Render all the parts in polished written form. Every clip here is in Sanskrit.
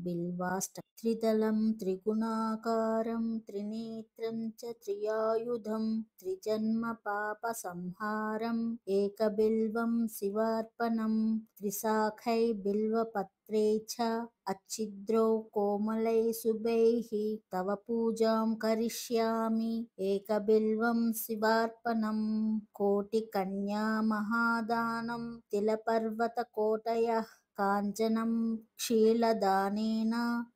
बिल्वाष्टत्रिदलं त्रिगुणाकारं त्रिनेत्रं च त्रियायुधं त्रिजन्मपापसंहारम् एकबिल्वं शिवार्पणम् त्रिशाखै बिल्वपत्रे च अच्छिद्रौ कोमलै शुभैः तव पूजां करिष्यामि एकबिल्वं शिवार्पणम् कोटिकन्या महादानं तिलपर्वतकोटयः काञ्चनं क्षीलदानेन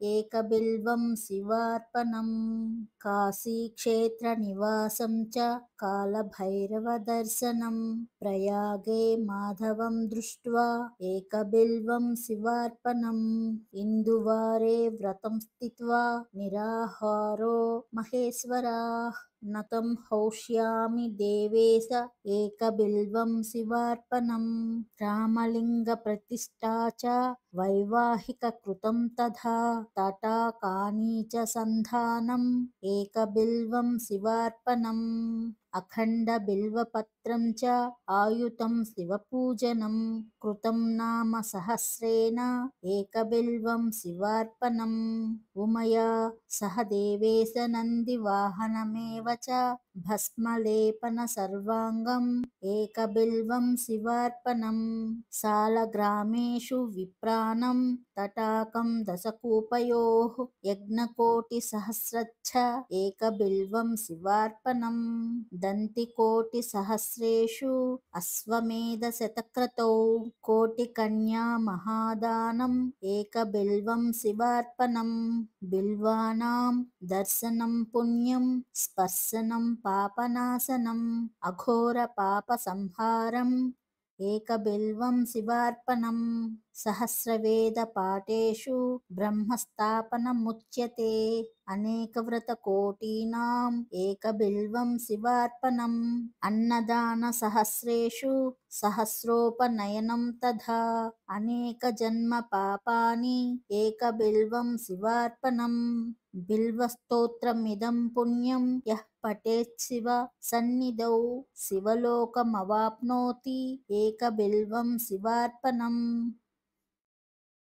एकबिल्वं शिवार्पणम् काशीक्षेत्रनिवासं च कालभैरवदर्शनं प्रयागे माधवं दृष्ट्वा एकबिल्वं शिवार्पणम् इन्दुवारे व्रतं स्थित्वा निराहारो महेश्वराः न तं हौष्यामि देवेश एकबिल्वं शिवार्पणम् रामलिङ्गप्रतिष्ठा च वैवाहिककृतं तथा तटाकानि च सन्धानम् एकबिल्वं शिवार्पणम् अखण्डबिल्वपत्रं च आयुतं शिवपूजनं कृतं नाम सहस्रेण एकबिल्वं शिवार्पणम् उमया सह देवेश नन्दिवाहनमेव च भस्मलेपन सर्वाङ्गम् एकबिल्वं शिवार्पणम् सालग्रामेषु विप्राणं तटाकं दशकूपयोः यज्ञकोटिसहस्रच्छ एकबिल्वं शिवार्पणम् दन्तिकोटिसहस्रेषु अश्वमेधशतक्रतौ कोटिकन्या महादानम् एकबिल्वं शिवार्पणम् बिल्वानां दर्शनं पुण्यं स्पर्शनं पापनाशनम् अघोरपापसंहारम् एकबिल्वं शिवार्पणम् सहस्रवेदपाठेषु ब्रह्मस्थापनमुच्यते अनेकव्रतकोटीनाम् एकबिल्वं शिवार्पणम् अन्नदानसहस्रेषु सहस्रोपनयनं तथा अनेकजन्मपापानि एकबिल्वं शिवार्पणम् बिल्वस्तोत्रमिदं पुण्यं यः पठेत् शिव सन्निधौ शिवलोकमवाप्नोति एकबिल्वं शिवार्पणम्